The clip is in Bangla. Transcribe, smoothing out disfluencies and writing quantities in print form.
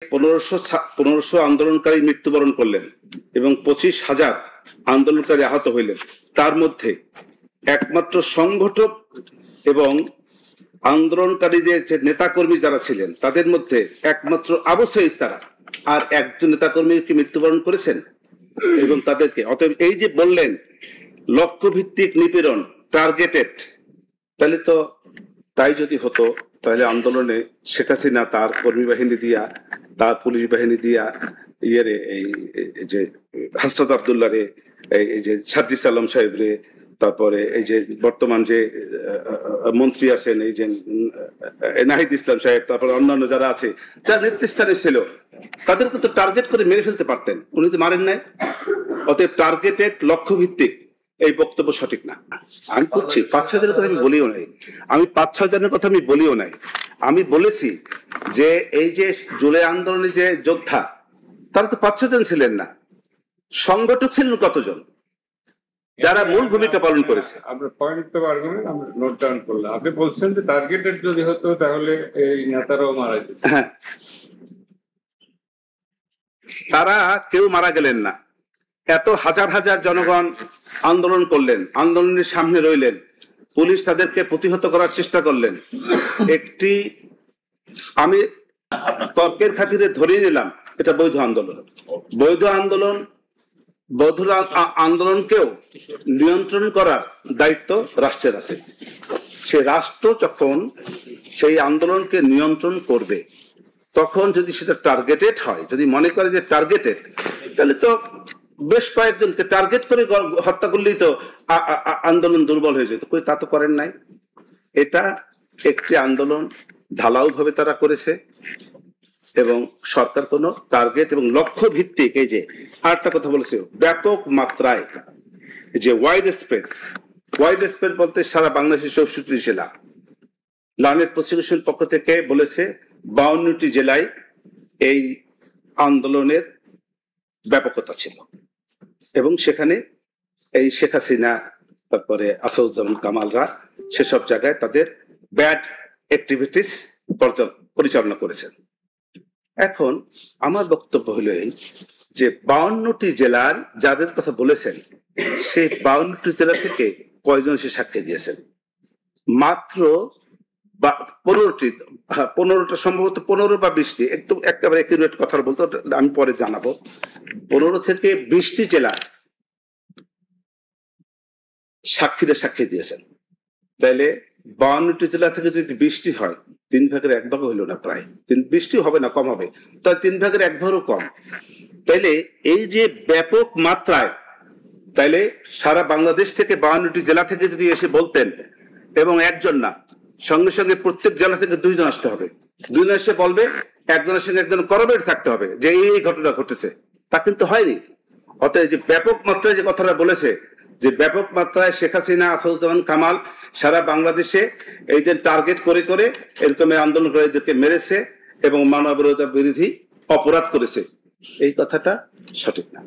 1500 আন্দোলনকারী মৃত্যুবরণ করলেন এবং 25,000 আন্দোলনকারী আহত হইলেন। তার মধ্যে একমাত্র সংগঠক এবং আন্দোলনকারীদের যে নেতাকর্মী যারা ছিলেন তাদের মধ্যে একমাত্র আবু সাঈদ ছাড়া আর একজন নেতাকর্মী কি মৃত্যুবরণ করেছেন এবং তাদেরকে অতএব এই যে বললেন লক্ষ্যভিত্তিক নিপীড়ন টার্গেটেড, তাহলে তো তাই যদি হতো তাহলে আন্দোলনে শেখ হাসিনা তার কর্মী বাহিনী দিয়া, তার পুলিশ বাহিনী দিয়া ইয়েরে এই যে হাসনাত আব্দুল্লাহ রে, এই যে সাজ্জিদ আলম সাহেব রে, তারপরে এই যে বর্তমান যে মন্ত্রী আছেন এই যে নাহিদ ইসলাম সাহেব, তারপরে অন্যান্য যারা আছে যারা নেতৃস্থানে ছিল তাদেরকে তো টার্গেট করে মেরে ফেলতে পারতেন, উনি তো মারেন নাই। অতএব টার্গেটেড লক্ষ্যভিত্তিক এই বক্তব্য সঠিক না। আমি বলছি 5-6 জনের কথা আমি বলিও নাই, আমি 5-6 জনের কথা আমি বলিও নাই। আমি বলেছি যে এই যে জুলাই আন্দোলনে যে যোদ্ধা তারা তো 5-6 জন ছিলেন না, সংগঠক ছিলেন কতজন যারা মূল ভূমিকা পালন করেছে। আপনার পয়েন্ট অফ আর্গুমেন্ট আমরা নোট ডাউন করলাম। আপনি বলছেন যে টার্গেটেড যদি হতো তাহলে এই নেতারাও মারা যেত। হ্যাঁ, তারা কেউ মারা গেলেন না। এত হাজার হাজার জনগণ আন্দোলন করলেন, আন্দোলনের সামনে রইলেন, পুলিশ তাদেরকে প্রতিহত করার চেষ্টা করলেন। একটি আমি তর্কের খাতিরে ধরিয়ে নিলাম এটা বৈধ আন্দোলন। বৈধ আন্দোলনকেও নিয়ন্ত্রণ করার দায়িত্ব রাষ্ট্রের আছে। সে রাষ্ট্র যখন সেই আন্দোলনকে নিয়ন্ত্রণ করবে তখন যদি সেটা টার্গেটেড হয়, যদি মনে করে যে টার্গেটেড, তাহলে তো বেশ কয়েকজনকে টার্গেট করে হত্যা করলেই তো আন্দোলন দুর্বল হয়ে যেত। তা তো করেন নাই। এটা একটি আন্দোলন ঢালাও ভাবে তারা করেছে এবং সরকার কোন টার্গেট এবং লক্ষ্য ভিত্তিক, এই যে আরেকটা কথা বলেছে ব্যাপক মাত্রায় যে ওয়াইড স্প্রেড বলতে সারা বাংলাদেশের 64 জেলা, লার্নেড প্রসিকিউশন পক্ষ থেকে বলেছে 52টি জেলায় এই আন্দোলনের ব্যাপকতা ছিল এবং সেখানে এই শেখ হাসিনা তারপরে আসাদুজ্জামান কামালরা সেসব জায়গায় তাদের ব্যাড অ্যাক্টিভিটিস পরিচালনা করেছেন। এখন আমার বক্তব্য হলো এই যে 52টি জেলার যাদের কথা বলেছেন সেই 52টি জেলা থেকে কয়জন সে সাক্ষী দিয়েছেন? মাত্র 15টা, সম্ভবত 15 বা 20টি, একটু একেবারে একুরেট কথা বলতে আমি পরে জানাবো। 15 থেকে 20টি জেলা সাক্ষী দিয়েছেন। তাইলে 52টি জেলা থেকে যদি 20টি হয়, 3/1 হইল না, প্রায় 20টি হবে না, কম হবে, তাই 3/1 কম। তাইলে এই যে ব্যাপক মাত্রায়, তাইলে সারা বাংলাদেশ থেকে 52টি জেলা থেকে যদি এসে বলতেন এবং একজন না, সঙ্গে সঙ্গে প্রত্যেক জেলা থেকে 2 জন আসতে হবে, 2 জন এসে বলবে, একজনের সঙ্গে একজন করবেট থাকতে হবে যে এই ঘটনা ঘটেছে, তা কিন্তু হয়নি। অতএব যে ব্যাপক মাত্রায় যে কথাটা বলেছে, যে ব্যাপক মাত্রায় শেখ হাসিনা আসাদুজ্জামান কামাল সারা বাংলাদেশে এই যে টার্গেট করে করে এরকম আন্দোলনকারীদেরকে মেরেছে এবং মানবতা বিরোধী অপরাধ করেছে, এই কথাটা সঠিক না।